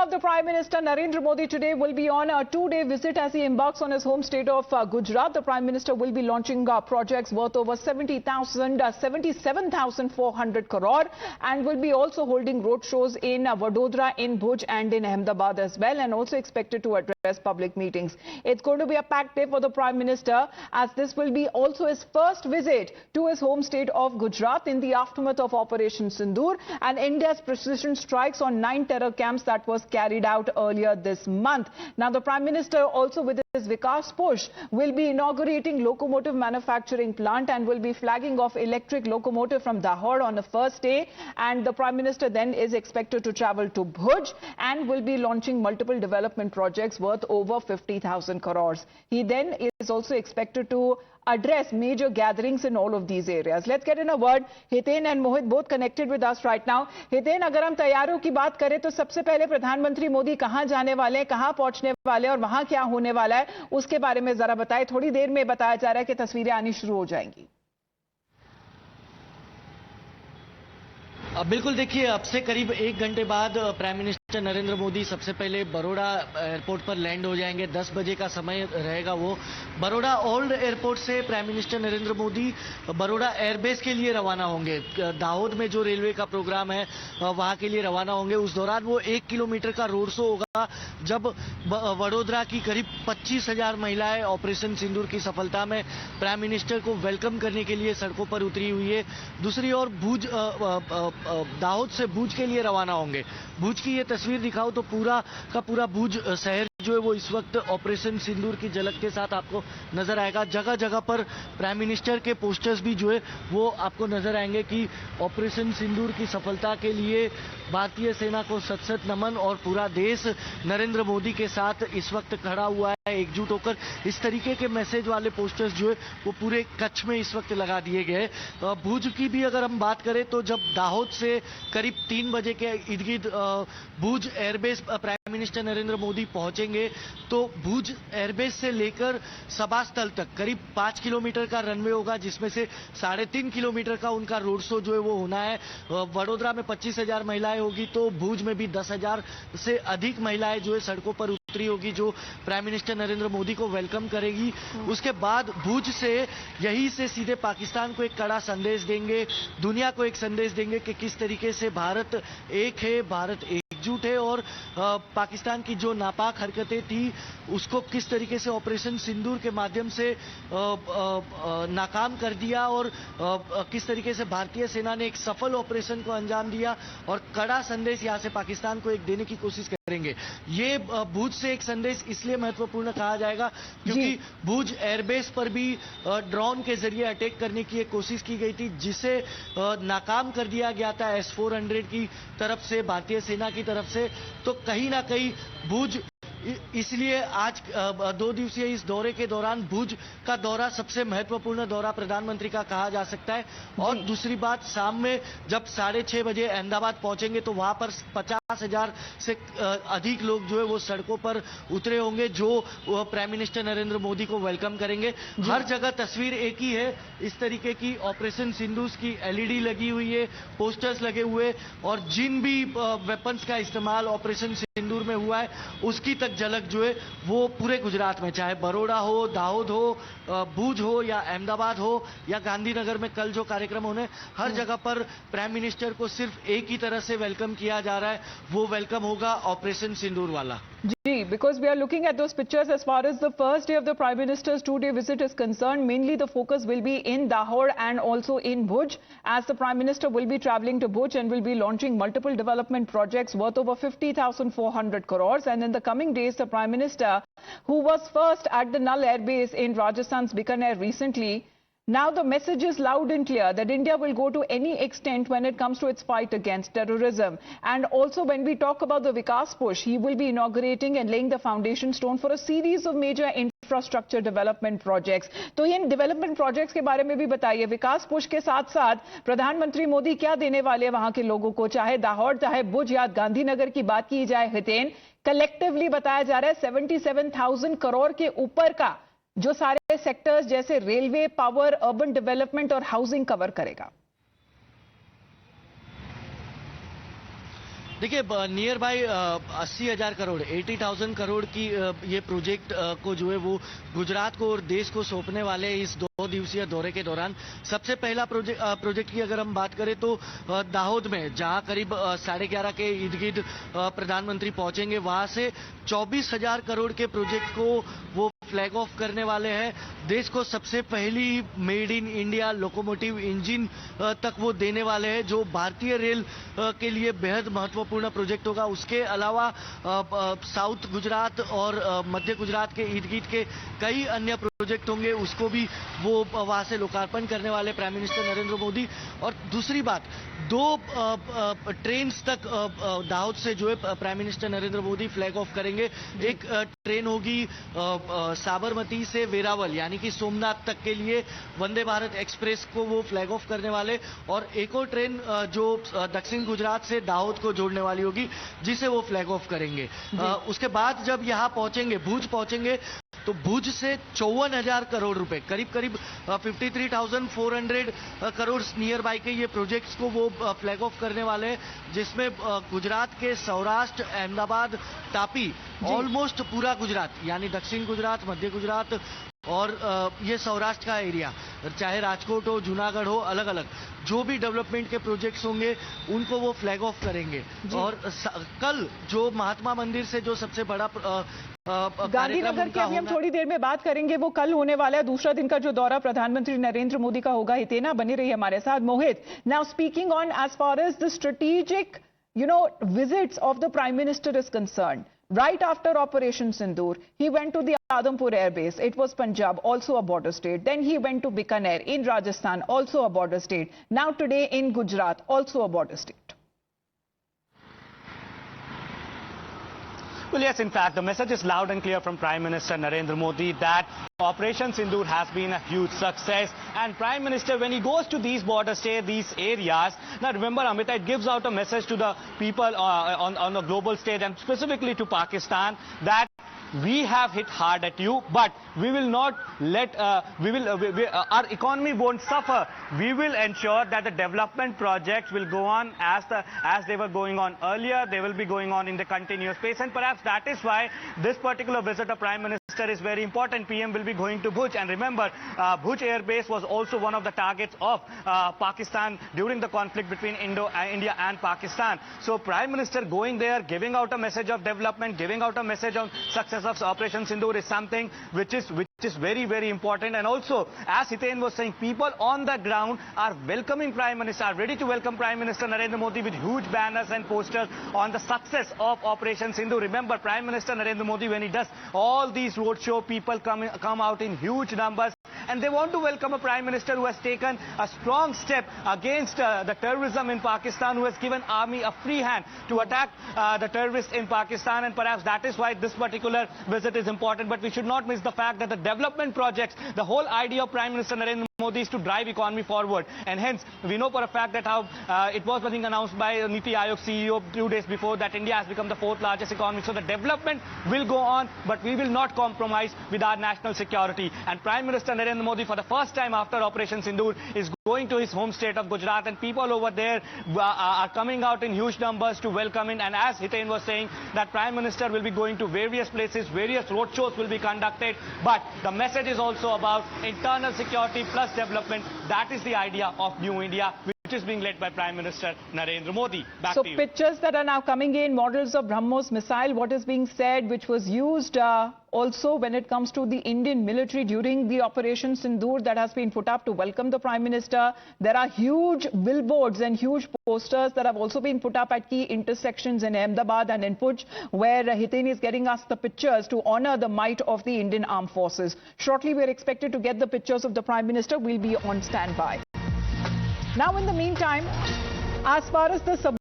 of the Prime Minister Narendra Modi today will be on a two-day visit as he embarks on his home state of Gujarat. The Prime Minister will be launching projects worth over 77,400 crore and will be also holding road shows in Vadodara, in Bhuj and in Ahmedabad as well, and also expected to address public meetings. It's going to be a packed day for the Prime Minister, as this will be also his first visit to his home state of Gujarat in the aftermath of Operation Sindoor and India's precision strikes on 9 terror camps that was carried out earlier this month. Now, the Prime Minister also with his Vikas push will be inaugurating locomotive manufacturing plant and will be flagging off electric locomotive from Dahod on the first day. And the Prime Minister then is expected to travel to Bhuj and will be launching multiple development projects worth over 50,000 crores. He then is also expected to address major gatherings in all of these areas. Let's get in a word. Hiten and Mohit both connected with us right now. Hiten, अगर हम तैयारियों की बात करें तो सबसे पहले प्रधानमंत्री मोदी कहां जाने वाले हैं, कहां पहुंचने वाले हैं और वहां क्या होने वाला है, उसके बारे में जरा बताएं। थोड़ी देर में बताया जा रहा है कि तस्वीरें आनी शुरू हो जाएंगी। बिल्कुल, देखिए, अब से करीब 1 घंटे बाद प्राइम मिनिस्टर नरेंद्र मोदी सबसे पहले बड़ौदा एयरपोर्ट पर लैंड हो जाएंगे। 10 बजे का समय रहेगा। वो बड़ौदा ओल्ड एयरपोर्ट से prime minister Narendra Modi Baroda airbase के लिए रवाना होंगे। दाहोद में जो रेलवे का प्रोग्राम है वहां के लिए रवाना होंगे। उस दौरान वो 1 किलोमीटर का रोड शो होगा, जब वडोदरा की करीब 25,000 महिलाएं ऑपरेशन सिंदूर की सफलता में प्राइम मिनिस्टर को वेलकम करने के लिए सड़कों पर उतरी हुई है। दूसरी ओर भुज दाहोद से भुज के लिए रवाना होंगे। भुज की ये तस्वीर दिखाओ तो पूरा का पूरा भुज शहर जो है वो इस वक्त ऑपरेशन सिंदूर की झलक के साथ आपको नजर आएगा। जगह जगह पर प्राइम मिनिस्टर के पोस्टर्स भी जो है वो आपको नजर आएंगे कि ऑपरेशन सिंदूर की सफलता के लिए भारतीय सेना को सत सत नमन और पूरा देश नरेंद्र मोदी के साथ इस वक्त खड़ा हुआ है एकजुट होकर। इस तरीके के मैसेज वाले पोस्टर्स जो है वो पूरे कच्छ में इस वक्त लगा दिए गए। भुज की भी अगर हम बात करें तो जब दाहोद से करीब 3 बजे के इर्द गिर्द Bhuj airbase prime minister Narendra Modi पहुंचेंगे तो भुज एयरबेस से लेकर सभा स्थल तक करीब 5 किलोमीटर का रनवे होगा, जिसमें से 3.5 किलोमीटर का उनका रोड शो जो है वो होना है। वडोदरा में 25,000 महिलाएं होगी तो भुज में भी 10,000 से अधिक महिलाएं जो है सड़कों पर उतरी होगी, जो प्राइम मिनिस्टर नरेंद्र मोदी को वेलकम करेगी। उसके बाद भुज से यहीं से सीधे पाकिस्तान को एक कड़ा संदेश देंगे, दुनिया को एक संदेश देंगे कि किस तरीके से भारत एक है, भारत एकजुट है और पाकिस्तान की जो नापाक हरकतें थी उसको किस तरीके से ऑपरेशन सिंदूर के माध्यम से नाकाम कर दिया और किस तरीके से भारतीय सेना ने एक सफल ऑपरेशन को अंजाम दिया और कड़ा संदेश यहां से पाकिस्तान को एक देने की कोशिश करेंगे। ये भुज से एक संदेश इसलिए महत्वपूर्ण कहा जाएगा क्योंकि भुज एयरबेस पर भी ड्रोन के जरिए अटैक करने की एक कोशिश की गई थी, जिसे नाकाम कर दिया गया था S-400 की तरफ से, भारतीय सेना की तरफ से। तो कहीं ना कहीं भुज, इसलिए आज 2 दिवसीय इस दौरे के दौरान भुज का दौरा सबसे महत्वपूर्ण दौरा प्रधानमंत्री का कहा जा सकता है। और दूसरी बात, शाम में जब 6:30 बजे अहमदाबाद पहुंचेंगे तो वहां पर 50,000 से अधिक लोग जो है वो सड़कों पर उतरे होंगे, जो प्राइम मिनिस्टर नरेंद्र मोदी को वेलकम करेंगे। हर जगह तस्वीर एक ही है, इस तरीके की ऑपरेशन सिंदूर की LED लगी हुई है, पोस्टर्स लगे हुए और जिन भी वेपन्स का इस्तेमाल ऑपरेशन सिंदूर में हुआ है उसकी तक झलक जो है वो पूरे गुजरात में, चाहे बड़ौदा हो, दाहोद हो, भुज हो या अहमदाबाद हो या गांधीनगर में कल जो कार्यक्रम होने, हर जगह पर प्राइम मिनिस्टर को सिर्फ एक ही तरह से वेलकम किया जा रहा है, वो वेलकम होगा ऑपरेशन सिंदूर वाला। Because we are looking at those pictures as far as the first day of the Prime Minister's two-day visit is concerned. Mainly the focus will be in Dahod and also in Bhuj, as the Prime Minister will be travelling to Bhuj and will be launching multiple development projects worth over 50,400 crores. And in the coming days, the Prime Minister, who was first at the Nal Air Base in Rajasthan's Bikaner recently, now the message is loud and clear that India will go to any extent when it comes to its fight against terrorism. And also when we talk about the Vikas push, he will be inaugurating and laying the foundation stone for a series of major infrastructure development projects. तो in development projects के बारे में भी बताइए। विकास push के साथ साथ प्रधानमंत्री मोदी क्या देने वाले हैं वहां के लोगों को, चाहे दाहोद, चाहे भुज या गांधीनगर की बात की जाए। हितेन, कलेक्टिवली बताया जा रहा है 77,000 करोड़ के ऊपर का जो सारे सेक्टर्स जैसे रेलवे, पावर, अर्बन डेवलपमेंट और हाउसिंग कवर करेगा। देखिए नियर बाय 80,000 करोड़ 80,000 करोड़ की ये प्रोजेक्ट को जो है वो गुजरात को और देश को सौंपने वाले हैं इस 2 दिवसीय दौरे के दौरान। सबसे पहला प्रोजेक्ट की अगर हम बात करें तो दाहोद में, जहां करीब 11:30 के इर्द गिर्द प्रधानमंत्री पहुंचेंगे, वहां से 24,000 करोड़ के प्रोजेक्ट को वो फ्लैग ऑफ करने वाले हैं। देश को सबसे पहली made in India locomotive engine तक वो देने वाले हैं, जो भारतीय रेल के लिए बेहद महत्वपूर्ण प्रोजेक्ट होगा। उसके अलावा साउथ गुजरात और मध्य गुजरात के इर्द गिर्द के कई अन्य प्रोजेक्ट होंगे, उसको भी वो वहां से लोकार्पण करने वाले प्राइम मिनिस्टर नरेंद्र मोदी। और दूसरी बात, 2 ट्रेन तक दाहोद से जो है prime minister Narendra Modi flag of करेंगे। एक ट्रेन होगी साबरमती से वेरावल यानी कि सोमनाथ तक के लिए, वंदे भारत एक्सप्रेस को वो फ्लैग ऑफ करने वाले। और एक और ट्रेन जो दक्षिण गुजरात से दाहोद को जोड़ने वाली होगी, जिसे वो फ्लैग ऑफ करेंगे। उसके बाद जब यहाँ पहुंचेंगे, भुज पहुंचेंगे, तो भुज से 54,000 करोड़ रुपए, करीब करीब 53,400 करोड़ नियर बाय के ये प्रोजेक्ट्स को वो फ्लैग ऑफ करने वाले हैं, जिसमें गुजरात के सौराष्ट्र, अहमदाबाद, तापी, ऑलमोस्ट पूरा गुजरात यानी दक्षिण गुजरात, मध्य गुजरात और ये सौराष्ट्र का एरिया, चाहे राजकोट हो, जूनागढ़ हो, अलग अलग जो भी डेवलपमेंट के प्रोजेक्ट्स होंगे उनको वो फ्लैग ऑफ करेंगे। और कल जो महात्मा मंदिर से जो सबसे बड़ा गांधीनगर की अभी हम थोड़ी देर में बात करेंगे, वो कल होने वाला है। दूसरा दिन का जो दौरा प्रधानमंत्री नरेंद्र मोदी का होगा। हितेना बनी रही हमारे साथ। Mohit, now speaking on as far as the strategic visits of the Prime Minister is concerned. Right after Operation Sindoor, he went to the Adampur Air Base. It was Punjab, also a border state. Then he went to Bikaner in Rajasthan, also a border state. Now today in Gujarat, also a border state. Well, yes, in fact, the message is loud and clear from Prime Minister Narendra Modi that Operation Sindoor has been a huge success. And Prime Minister, when he goes to these border states, these areas, now remember, Amita, it gives out a message to the people on the global stage and specifically to Pakistan that we have hit hard at you, but we will not let, our economy won't suffer. We will ensure that the development projects will go on as they were going on earlier. They will be going on in the continuous pace, and perhaps that is why this particular visit of Prime Minister is very important. PM will be going to Bhuj, and remember, Bhuj Air Base was also one of the targets of Pakistan during the conflict between India and Pakistan. So Prime Minister going there, giving out a message of development, giving out a message of success of Operation Sindoor is something which is very, very important. And also, as Hiten was saying, people on the ground are welcoming Prime Minister, are ready to welcome Prime Minister Narendra Modi with huge banners and posters on the success of Operation Sindoor. Remember, Prime Minister Narendra Modi, when he does all these roadshow, people come out in huge numbers. And they want to welcome a Prime Minister who has taken a strong step against the terrorism in Pakistan, who has given army a free hand to attack the terrorists in Pakistan. And perhaps that is why this particular visit is important. But we should not miss the fact that the development projects, the whole idea of Prime Minister Narendra Modi is to drive economy forward. And hence, we know for a fact that how it was being announced by Niti Aayog CEO 2 days before that India has become the 4th largest economy. So the development will go on, but we will not compromise with our national security. And Prime Minister Narendra Modi, for the first time after Operation Sindoor, is going to his home state of Gujarat, and people over there are coming out in huge numbers to welcome him. And as Hiten was saying, that Prime Minister will be going to various places, various roadshows will be conducted, but the message is also about internal security plus development. That is the idea of New India, which is being led by Prime Minister Narendra Modi. Back to you. So pictures that are now coming in, models of BrahMos missile, what is being said, which was used also when it comes to the Indian military during the Operation Sindoor, that has been put up to welcome the Prime Minister. There are huge billboards and huge posters that have also been put up at key intersections in Ahmedabad and in Bhuj, where Hiten is getting us the pictures to honor the might of the Indian Armed Forces. Shortly, we are expected to get the pictures of the Prime Minister. We'll be on standby. Now, in the meantime, as far as the